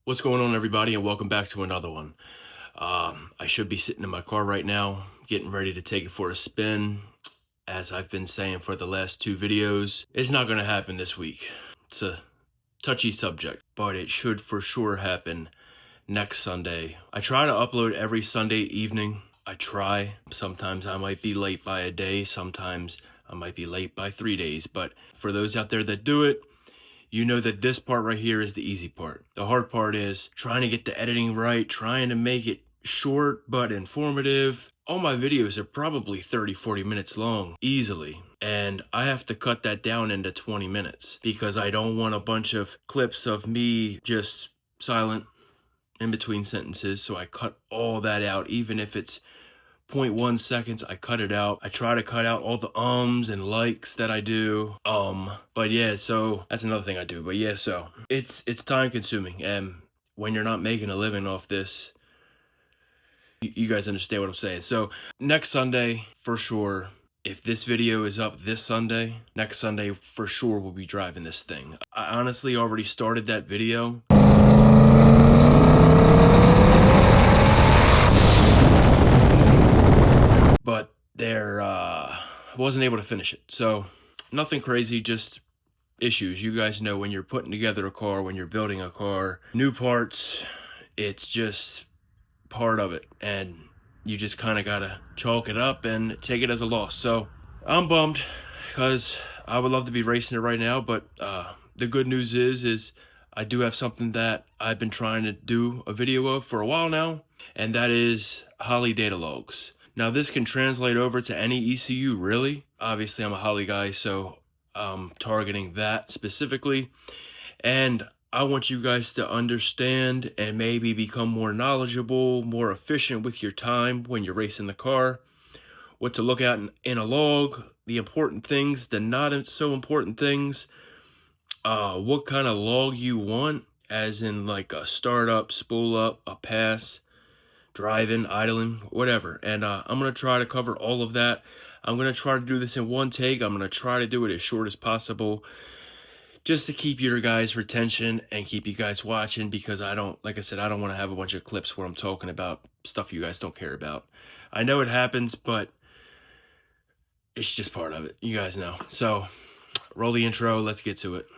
What's going on, everybody, and welcome back to another one. I should be sitting in my car right now, getting ready to take it for a spin. As I've been saying for the last two videos, it's not going to happen this week. It's a touchy subject, but it should for sure happen next Sunday. I try to upload every Sunday evening. I try. Sometimes I might be late by a day. Sometimes I might be late by 3 days. But for those out there that do it, you know that this part right here is the easy part. The hard part is trying to get the editing right, trying to make it short but informative. All my videos are probably 30-40 minutes long, easily. And I have to cut that down into 20 minutes because I don't want a bunch of clips of me just silent in between sentences. So I cut all that out, even if it's 0.1 seconds, I cut it out. I try to cut out all the ums and likes that I do. But yeah, so that's another thing I do. But yeah, so it's time consuming. And when you're not making a living off this, you guys understand what I'm saying. So next Sunday, for sure, if this video is up this Sunday, next Sunday, for sure, we'll be driving this thing. I honestly already started that video. But wasn't able to finish it. So nothing crazy, just issues. You guys know when you're putting together a car, when you're building a car, new parts, it's just part of it. And you just kind of got to chalk it up and take it as a loss. So I'm bummed because I would love to be racing it right now. But the good news is I do have something that I've been trying to do a video of for a while now. And that is Holley Datalogs. Now this can translate over to any ECU, really. Obviously I'm a Holley guy, so I'm targeting that specifically. And I want you guys to understand and maybe become more knowledgeable, more efficient with your time when you're racing the car. What to look at in a log, the important things, the not so important things. What kind of log you want, as in like a startup, spool up, a pass, driving, idling, whatever. And I'm going to try to cover all of that. I'm going to try to do this in one take. I'm going to try to do it as short as possible just to keep your guys' retention and keep you guys watching, because like I said, I don't want to have a bunch of clips where I'm talking about stuff you guys don't care about. I know it happens, but it's just part of it. You guys know. So roll the intro. Let's get to it.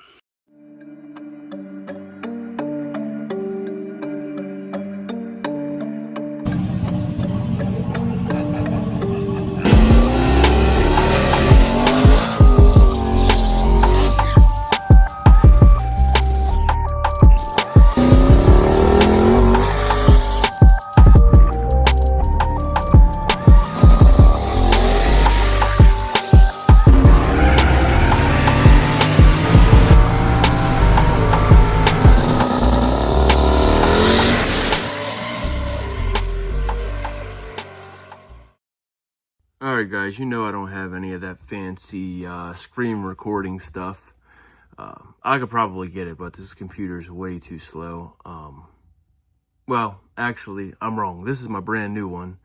Alright guys, you know I don't have any of that fancy screen recording stuff. I could probably get it, but this computer's way too slow. Well, actually, I'm wrong. This is my brand new one.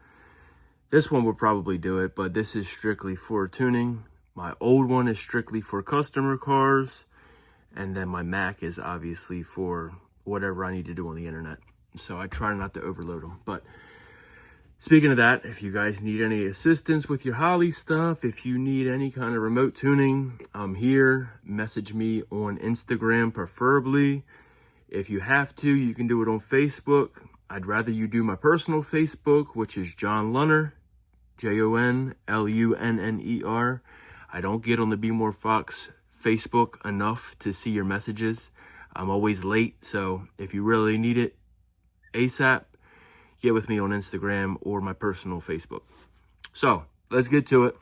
This one would probably do it, but this is strictly for tuning. My old one is strictly for customer cars, and then my Mac is obviously for whatever I need to do on the internet. So I try not to overload them, but speaking of that, if you guys need any assistance with your Holley stuff, if you need any kind of remote tuning, I'm here. Message me on Instagram, preferably. If you have to, you can do it on Facebook. I'd rather you do my personal Facebook, which is John Lunner, JONLUNNER. I don't get on the Be More Fox Facebook enough to see your messages. I'm always late, so if you really need it ASAP, get with me on Instagram or my personal Facebook. So let's get to it.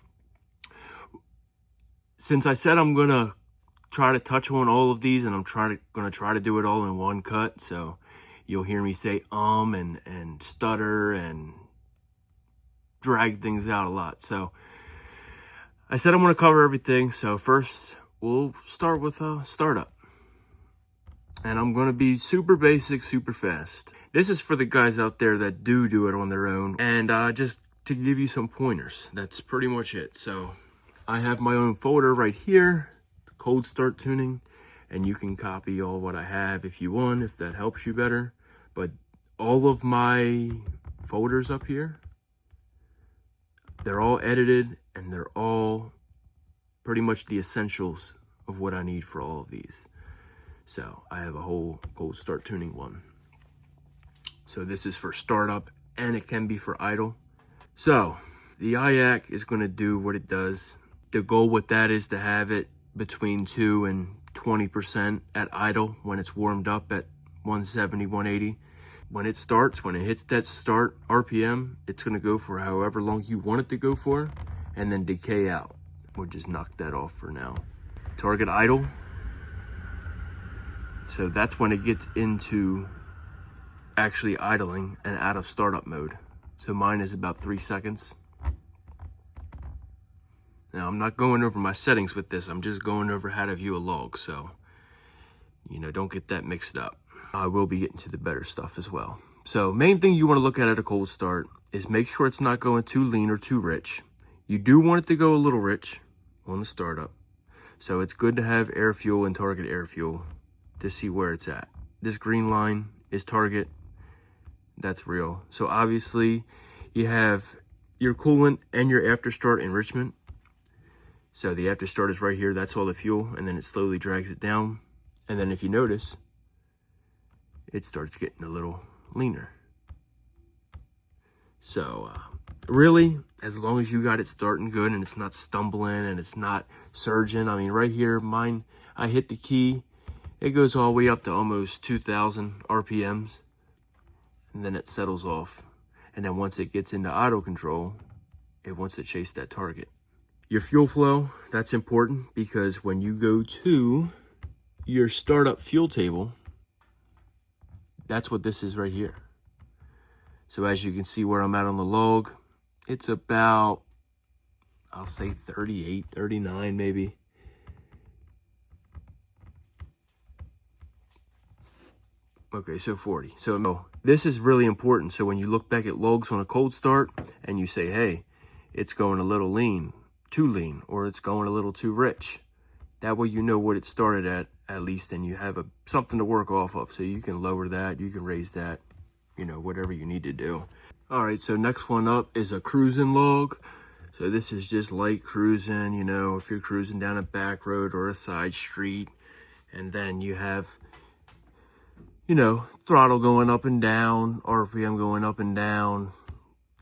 Since I said I'm gonna try to touch on all of these, and I'm gonna try to do it all in one cut, so you'll hear me say and stutter and drag things out a lot. So I said I'm gonna cover everything. So first we'll start with a startup. And I'm going to be super basic, super fast. This is for the guys out there that do it on their own. And just to give you some pointers, that's pretty much it. So I have my own folder right here, the cold start tuning. and you can copy all what I have if you want, if that helps you better. But all of my folders up here, they're all edited, and they're all pretty much the essentials of what I need for all of these. So I have a whole cold start tuning one. So this is for startup, and it can be for idle. So the IAC is going to do what it does. The goal with that is to have it between 2 and 20% at idle when it's warmed up at 170, 180. When it starts, when it hits that start RPM, it's going to go for however long you want it to go for, and then decay out. We'll just knock that off for now. Target idle. So that's when it gets into actually idling and out of startup mode. So mine is about 3 seconds. Now I'm not going over my settings with this, I'm just going over how to view a log, so don't get that mixed up. I will be getting to the better stuff as well. So main thing you want to look at a cold start is make sure it's not going too lean or too rich. You do want it to go a little rich on the startup. So it's good to have air fuel and target air fuel to see where it's at. This green line is target, that's real. So obviously you have your coolant and your after start enrichment. So the after start is right here, that's all the fuel, and then it slowly drags it down. And then if you notice, it starts getting a little leaner. So really, as long as you got it starting good and it's not stumbling and it's not surging. I mean, right here, mine, I hit the key, it goes all the way up to almost 2,000 RPMs, and then it settles off. And then once it gets into auto control, it wants to chase that target. Your fuel flow, that's important, because when you go to your startup fuel table, that's what this is right here. So as you can see where I'm at on the log, it's about, I'll say 38, 39 maybe. Okay, so 40. So no, this is really important. So when you look back at logs on a cold start and you say, hey, it's going a little lean, too lean, or it's going a little too rich, that way you know what it started at least, and you have something to work off of. So you can lower that, you can raise that, whatever you need to do. All right, so next one up is a cruising log. So this is just light cruising, if you're cruising down a back road or a side street, and then you have, throttle going up and down, RPM going up and down,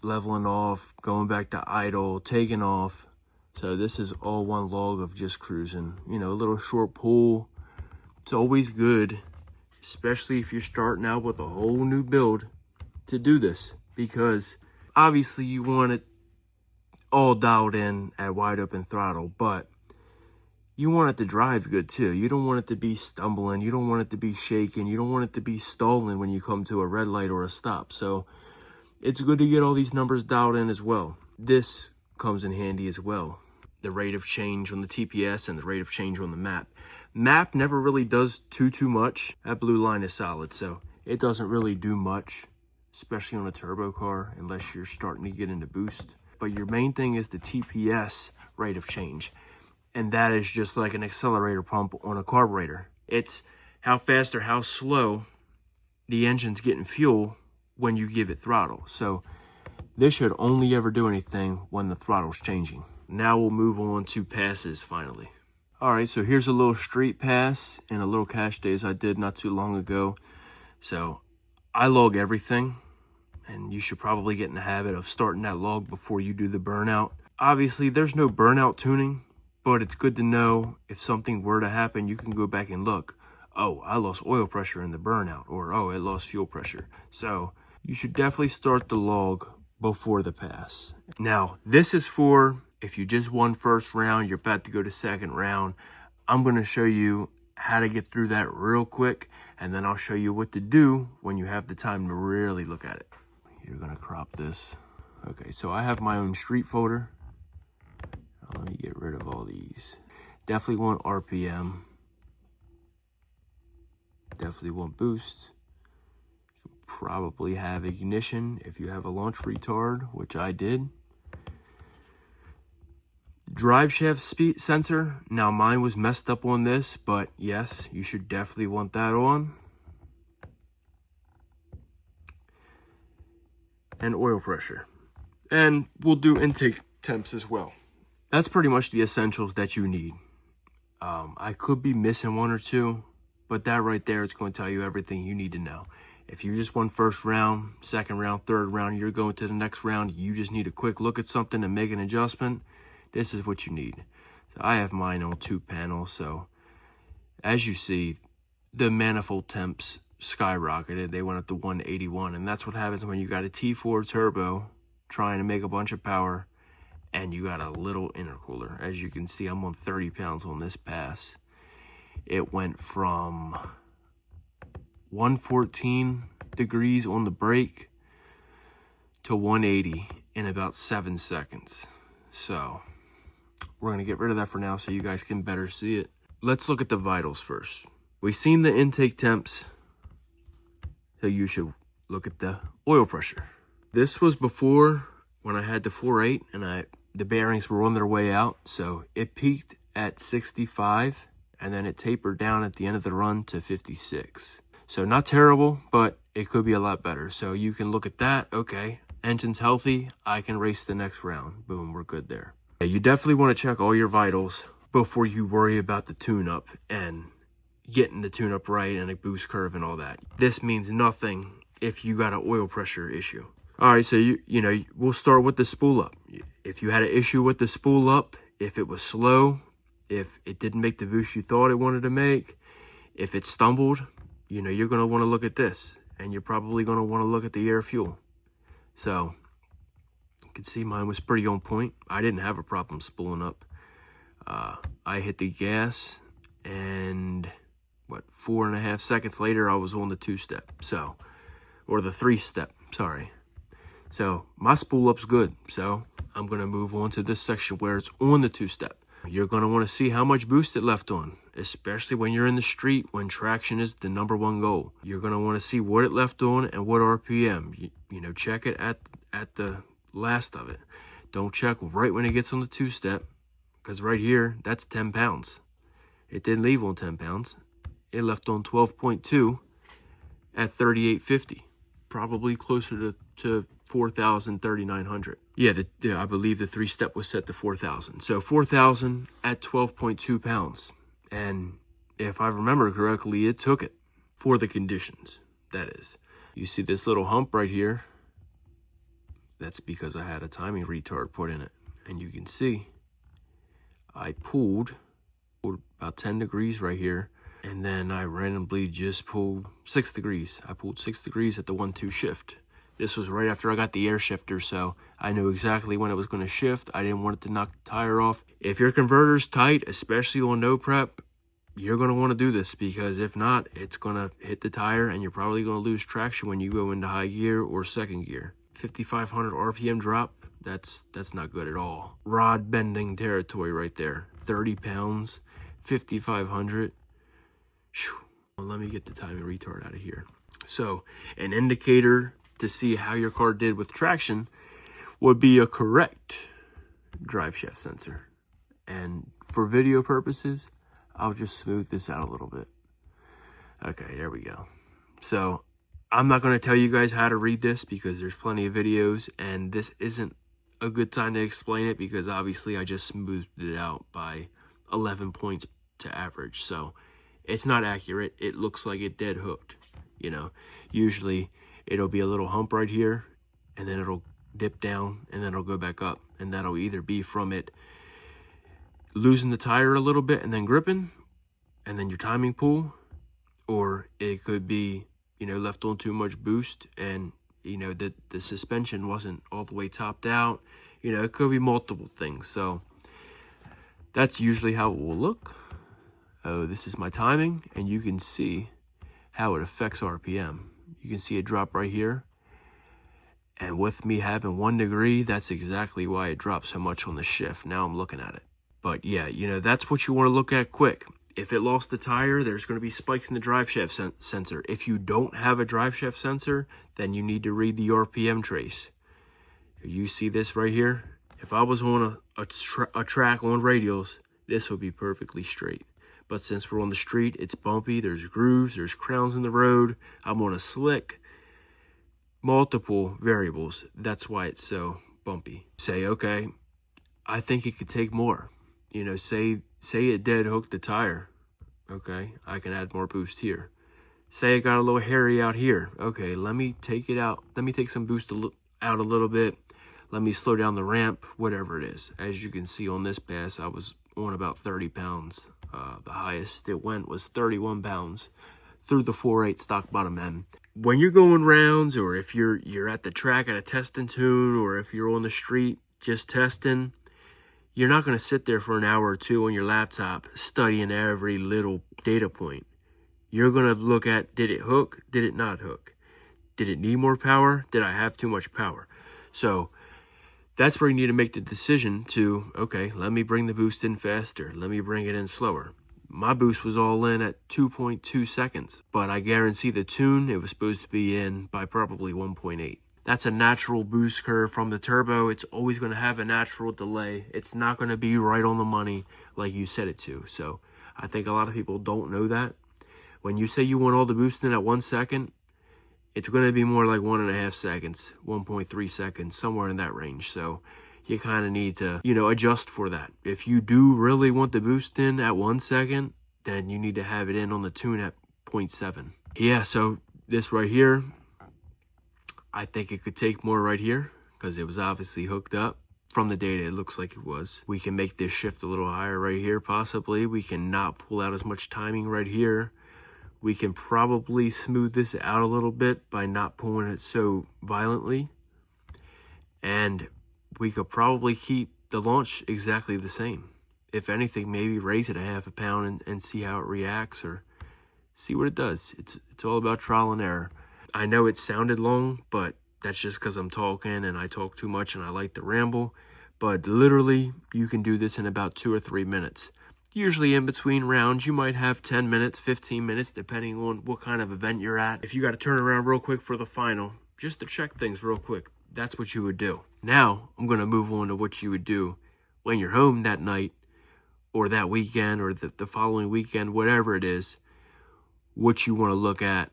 leveling off, going back to idle, taking off. So this is all one log of just cruising, a little short pull. It's always good, especially if you're starting out with a whole new build, to do this, because obviously you want it all dialed in at wide open throttle, but you want it to drive good too. You don't want it to be stumbling. You don't want it to be shaking. You don't want it to be stalling when you come to a red light or a stop. So it's good to get all these numbers dialed in as well. This comes in handy as well. The rate of change on the TPS and the rate of change on the map. Map never really does too much. That blue line is solid, so it doesn't really do much, especially on a turbo car, unless you're starting to get into boost. But your main thing is the TPS rate of change. And that is just like an accelerator pump on a carburetor. It's how fast or how slow the engine's getting fuel when you give it throttle. So this should only ever do anything when the throttle's changing. Now we'll move on to passes finally. All right, so here's a little street pass and a little cache days I did not too long ago. So I log everything, and you should probably get in the habit of starting that log before you do the burnout. Obviously, there's no burnout tuning, but it's good to know if something were to happen, you can go back and look. Oh, I lost oil pressure in the burnout, or oh, I lost fuel pressure. So you should definitely start the log before the pass. Now, this is for if you just won first round, you're about to go to second round. I'm going to show you how to get through that real quick, and then I'll show you what to do when you have the time to really look at it. You're going to crop this. Okay, so I have my own street folder. Let me get rid of all these. Definitely want RPM. Definitely want boost. You probably have ignition if you have a launch retard, which I did. Drive shaft speed sensor. Now mine was messed up on this, but yes, you should definitely want that on. And oil pressure. And we'll do intake temps as well. That's pretty much the essentials that you need. I could be missing one or two, but that right there is going to tell you everything you need to know. If you just won first round, second round, third round, you're going to the next round, you just need a quick look at something and make an adjustment, this is what you need. So I have mine on 2 panels, so as you see, the manifold temps skyrocketed. They went up to 181, and that's what happens when you got a T4 turbo trying to make a bunch of power and you got a little intercooler. As you can see, I'm on 30 pounds on this pass. It went from 114 degrees on the brake to 180 in about 7 seconds. So we're gonna get rid of that for now so you guys can better see it. Let's look at the vitals first. We've seen the intake temps, so you should look at the oil pressure. This was before when I had the 4.8 and the bearings were on their way out. So it peaked at 65 and then it tapered down at the end of the run to 56. So not terrible, but it could be a lot better. So you can look at that. Okay, engine's healthy. I can race the next round. Boom, we're good there. You definitely want to check all your vitals before you worry about the tune-up and getting the tune-up right and a boost curve and all that. This means nothing if you got an oil pressure issue. All right, so you know, we'll start with the spool up. If you had an issue with the spool up, if it was slow, if it didn't make the boost you thought it wanted to make, if it stumbled, you know, you're going to want to look at this, and you're probably going to want to look at the air fuel. So you can see mine was pretty on point. I didn't have a problem spooling up. I hit the gas, and 4.5 seconds later, I was on the 2-step. So, or the 3-step, sorry. So my spool up's good. So I'm going to move on to this section where it's on the 2-step. You're going to want to see how much boost it left on, especially when you're in the street, when traction is the #1 goal. You're going to want to see what it left on and what RPM. You know, check it at the last of it. Don't check right when it gets on the 2-step, because right here, that's 10 pounds. It didn't leave on 10 pounds. It left on 12.2 at 3850. Probably closer to 4,000, 3,900. Yeah, I believe the 3-step was set to 4,000. So 4,000 at 12.2 pounds. And if I remember correctly, it took it for the conditions, that is. You see this little hump right here? That's because I had a timing retard put in it. And you can see I pulled about 10 degrees right here. And then I randomly just pulled 6 degrees. I pulled 6 degrees at the 1-2 shift. This was right after I got the air shifter, so I knew exactly when it was going to shift. I didn't want it to knock the tire off. If your converter's tight, especially on no prep, you're going to want to do this, because if not, it's going to hit the tire and you're probably going to lose traction when you go into high gear or second gear. 5,500 RPM drop, that's not good at all. Rod bending territory right there. 30 pounds, 5,500. Well, let me get the timing retard out of here. So an indicator to see how your car did with traction would be a correct drive shaft sensor. And for video purposes, I'll just smooth this out a little bit. Okay, there we go. So I'm not going to tell you guys how to read this because there's plenty of videos, and this isn't a good time to explain it because obviously I just smoothed it out by 11 points to average. So it's not accurate. It looks like it dead hooked. You know, usually it'll be a little hump right here, and then it'll dip down, and then it'll go back up. And that'll either be from it losing the tire a little bit and then gripping, and then your timing pull, or it could be, you know, left on too much boost, and, you know, the suspension wasn't all the way topped out. You know, it could be multiple things. So that's usually how it will look. Oh, this is my timing, and you can see how it affects RPM. You can see it drop right here. And with me having 1 degree, that's exactly why it dropped so much on the shift. Now I'm looking at it. But yeah, you know, that's what you want to look at quick. If it lost the tire, there's going to be spikes in the drive shaft sensor. If you don't have a drive shaft sensor, then you need to read the RPM trace. You see this right here? If I was on a track on radials, this would be perfectly straight. But since we're on the street, it's bumpy, there's grooves, there's crowns in the road, I'm on a slick, multiple variables. That's why it's so bumpy. Say, okay, I think it could take more. You know, say it dead hooked the tire. Okay, I can add more boost here. Say it got a little hairy out here. Okay, let me take it out. Let me take some boost out a little bit. Let me slow down the ramp, whatever it is. As you can see on this pass, I was on about 30 pounds. The highest it went was 31 pounds through the 4.8 stock bottom end. When you're going rounds, or if you're at the track at a testing tune, or if you're on the street just testing, you're not going to sit there for an hour or two on your laptop studying every little data point. You're going to look at, did it hook? Did it not hook? Did it need more power? Did I have too much power? So that's where you need to make the decision to, okay, let me bring the boost in faster. Let me bring it in slower. My boost was all in at 2.2 seconds, but I guarantee the tune, it was supposed to be in by probably 1.8. That's a natural boost curve from the turbo. It's always going to have a natural delay. It's not going to be right on the money like you set it to. So I think a lot of people don't know that. When you say you want all the boost in at 1 second, it's going to be more like 1.5 seconds, 1.3 seconds, somewhere in that range. So you kind of need to, adjust for that. If you do really want the boost in at 1 second, then you need to have it in on the tune at 0.7. Yeah, so this right here, I think it could take more right here because it was obviously hooked up. From the data, it looks like it was. We can make this shift a little higher right here, possibly. We can not pull out as much timing right here. We can probably smooth this out a little bit by not pulling it so violently. And we could probably keep the launch exactly the same. If anything, maybe raise it a half a pound and see how it reacts, or see what it does. It's all about trial and error. I know it sounded long, but that's just because I'm talking and I talk too much and I like to ramble. But literally, you can do this in about 2 or 3 minutes. Usually in between rounds, you might have 10 minutes, 15 minutes, depending on what kind of event you're at. If you got to turn around real quick for the final, just to check things real quick, that's what you would do. Now, I'm going to move on to what you would do when you're home that night, or that weekend, or the following weekend, whatever it is, what you want to look at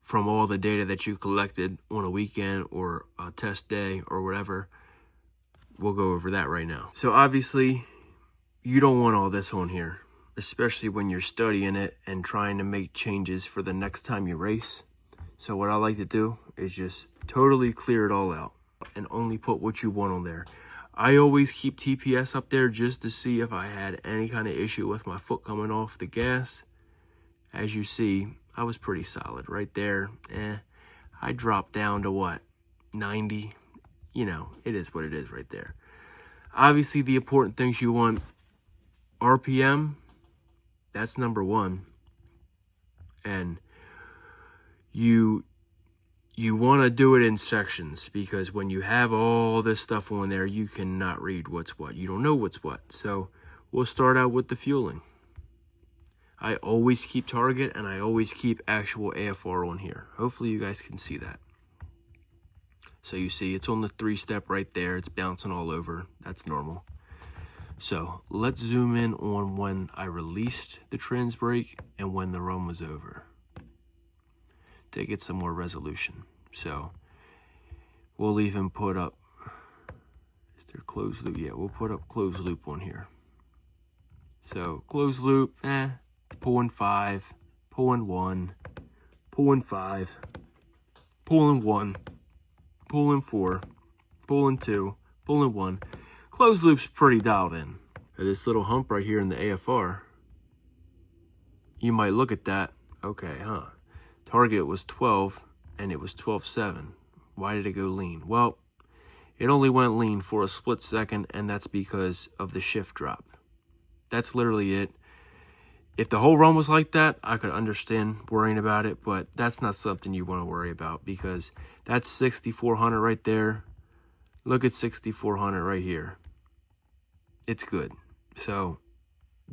from all the data that you collected on a weekend or a test day or whatever. We'll go over that right now. So obviously, you don't want all this on here, especially when you're studying it and trying to make changes for the next time you race. So what I like to do is just totally clear it all out and only put what you want on there. I always keep TPS up there just to see if I had any kind of issue with my foot coming off the gas. As you see, I was pretty solid right there. I dropped down to what, 90? It is what it is right there. Obviously, the important things you want, RPM, that's number one. And you want to do it in sections, because when you have all this stuff on there, you cannot read what's what. You don't know what's what. So we'll start out with the fueling. I always keep target and I always keep actual AFR on here. Hopefully you guys can see that. So you see it's on the 3-step right there. It's bouncing all over. That's normal. So let's zoom in on when I released the trans brake and when the run was over to get some more resolution. So we'll even put up, is there closed loop? Yeah, we'll put up closed loop on here. So closed loop, it's pulling 5, pulling 1, pulling 5, pulling 1, pulling 4, pulling 2, pulling 1. Closed loop's pretty dialed in. This little hump right here in the AFR, you might look at that, okay, target was 12 and it was 12.7. Why did it go lean? Well, it only went lean for a split second, and that's because of the shift drop. That's literally it. If the whole run was like that, I could understand worrying about it, but that's not something you want to worry about, because that's 6,400 right there. Look at 6,400 right here. It's good. So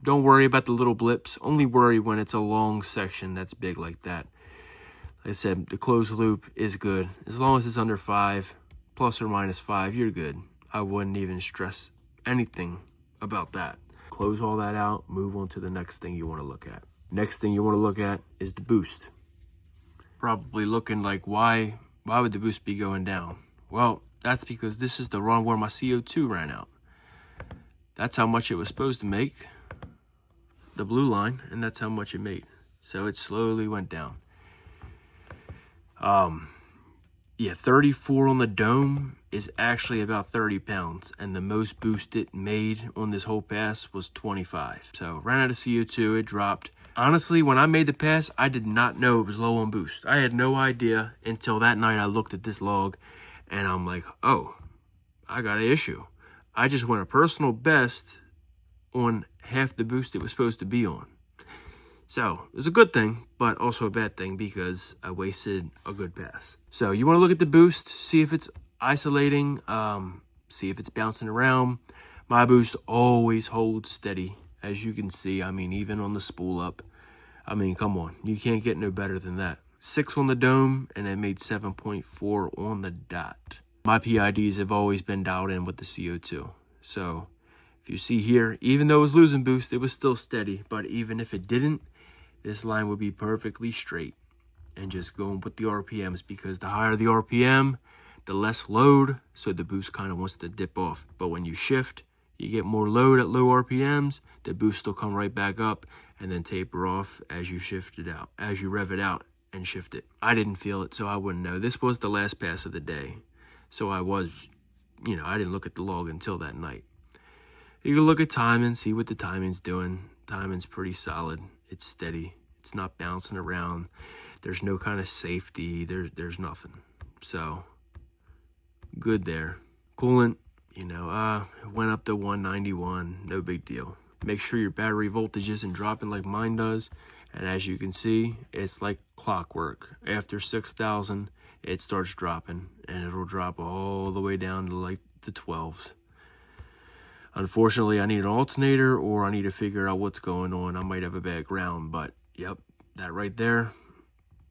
don't worry about the little blips. Only worry when it's a long section that's big like that. Like I said, the closed loop is good. As long as it's under 5, plus or minus 5, you're good. I wouldn't even stress anything about that. Close all that out, move on to the next thing you want to look at. Next thing you want to look at is the boost. Probably looking like, why would the boost be going down? Well, that's because this is the run where my CO2 ran out. That's how much it was supposed to make, the blue line, and that's how much it made. So it slowly went down. Yeah, 34 on the dome is actually about 30 pounds, and the most boost it made on this whole pass was 25. So ran out of CO2, it dropped. Honestly, when I made the pass, I did not know it was low on boost. I had no idea until that night I looked at this log, and I'm like, oh, I got an issue. I just went a personal best on half the boost it was supposed to be on. So it was a good thing, but also a bad thing because I wasted a good pass. So you want to look at the boost, see if it's isolating, see if it's bouncing around. My boost always holds steady, as you can see. I mean, even on the spool up. I mean, come on, you can't get no better than that. 6 on the dome, and it made 7.4 on the dot. My PIDs have always been dialed in with the CO2. So if you see here, even though it was losing boost, it was still steady. But even if it didn't, this line would be perfectly straight. And just going with the RPMs, because the higher the RPM, the less load, so the boost kind of wants to dip off. But when you shift, you get more load at low RPMs, the boost will come right back up and then taper off as you shift it out, as you rev it out and shift it. I didn't feel it, so I wouldn't know. This was the last pass of the day. So I was, I didn't look at the log until that night. You can look at timing, see what the timing's doing. Timing's pretty solid. It's steady. It's not bouncing around. There's no kind of safety. There's nothing. So good there. Coolant, it went up to 191. No big deal. Make sure your battery voltage isn't dropping like mine does. And as you can see, it's like clockwork. After 6,000, it starts dropping, and it'll drop all the way down to like the 12s. Unfortunately, I need an alternator, or I need to figure out what's going on. I might have a bad ground, but yep, that right there,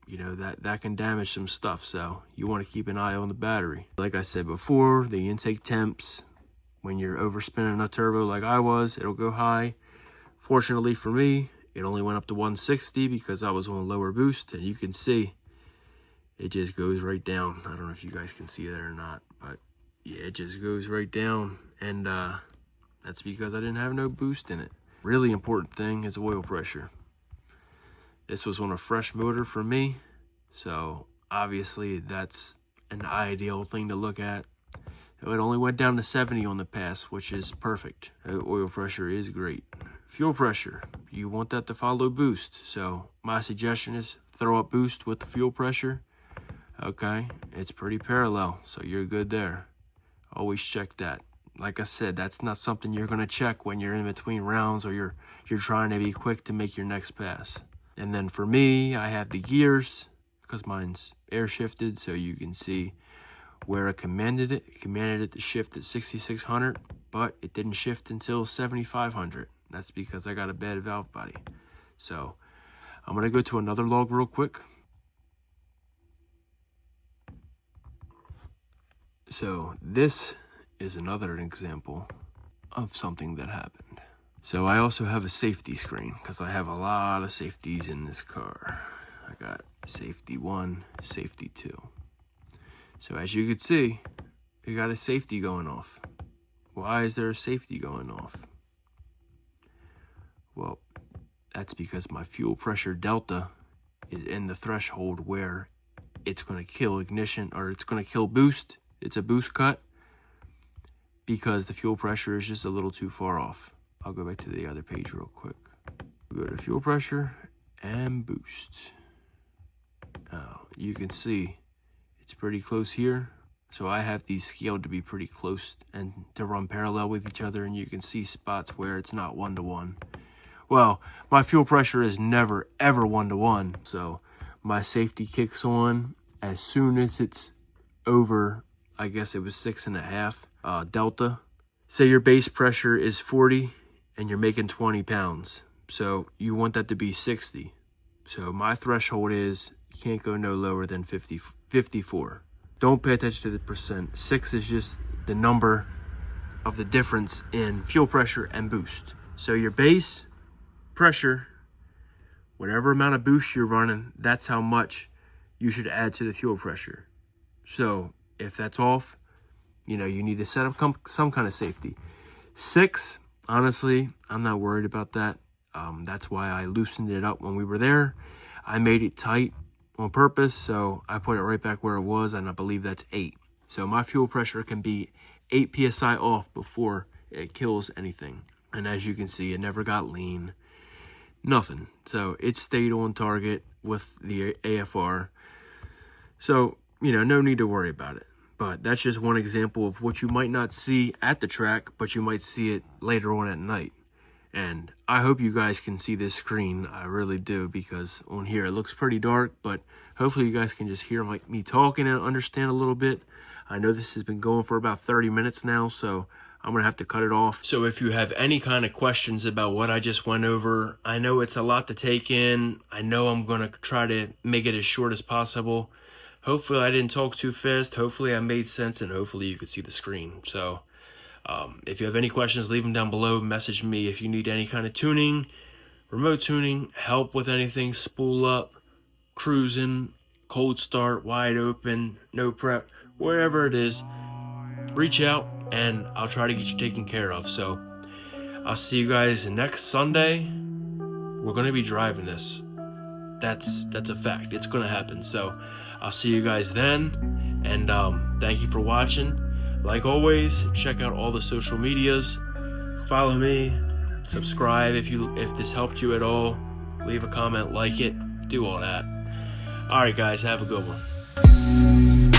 that can damage some stuff. So you want to keep an eye on the battery. Like I said before, the intake temps, when you're overspinning a turbo like I was, it'll go high. Fortunately for me, it only went up to 160 because I was on lower boost, and you can see it just goes right down. I don't know if you guys can see that or not, but yeah, it just goes right down. And that's because I didn't have no boost in it. Really important thing is oil pressure. This was on a fresh motor for me, so obviously that's an ideal thing to look at. It only went down to 70 on the pass, which is perfect. Oil pressure is great. Fuel pressure, you want that to follow boost. So my suggestion is throw up boost with the fuel pressure. Okay, it's pretty parallel, so you're good there. Always check that. Like I said, that's not something you're going to check when you're in between rounds or you're trying to be quick to make your next pass. And then for me, I have the gears because mine's air shifted, so you can see where it commanded it. It commanded it to shift at 6,600, but it didn't shift until 7,500. That's because I got a bad valve body. So I'm going to go to another log real quick. So this is another example of something that happened. So I also have a safety screen because I have a lot of safeties in this car. I got safety 1, safety 2. So as you can see, we got a safety going off. Why is there a safety going off? Well, that's because my fuel pressure delta is in the threshold where it's going to kill ignition, or it's going to kill boost. It's a boost cut because the fuel pressure is just a little too far off. I'll go back to the other page real quick. Go to fuel pressure and boost. You can see it's pretty close here. So I have these scaled to be pretty close and to run parallel with each other, and you can see spots where it's not 1-to-1. Well, my fuel pressure is never ever 1-to-1. So my safety kicks on as soon as it's over, I guess it was 6.5 delta. Say your base pressure is 40 and you're making 20 pounds. So you want that to be 60. So my threshold is you can't go no lower than 54. Don't pay attention to the percent. 6 is just the number of the difference in fuel pressure and boost. So your base pressure, whatever amount of boost you're running, that's how much you should add to the fuel pressure. So if that's off, you know, you need to set up some kind of safety. 6, honestly, I'm not worried about that. That's why I loosened it up when we were there. I made it tight on purpose, so I put it right back where it was, and I believe that's 8. So my fuel pressure can be 8 psi off before it kills anything. And as you can see, it never got lean, nothing. So it stayed on target with the AFR. So, you know, no need to worry about it. But that's just one example of what you might not see at the track, but you might see it later on at night. And I hope you guys can see this screen. I really do, because on here it looks pretty dark, but hopefully you guys can just hear me talking and understand a little bit. I know this has been going for about 30 minutes now, so I'm going to have to cut it off. So if you have any kind of questions about what I just went over, I know it's a lot to take in. I know I'm going to try to make it as short as possible. Hopefully I didn't talk too fast. Hopefully I made sense, and hopefully you could see the screen. So if you have any questions, leave them down below. Message me if you need any kind of tuning, remote tuning, help with anything, spool up, cruising, cold start, wide open, no prep, wherever it is, reach out and I'll try to get you taken care of. So I'll see you guys next Sunday. We're going to be driving this. That's a fact. It's going to happen. So I'll see you guys then. And thank you for watching. Like always, check out all the social medias. Follow me. Subscribe if this helped you at all. Leave a comment, like it, do all that. All right, guys, have a good one.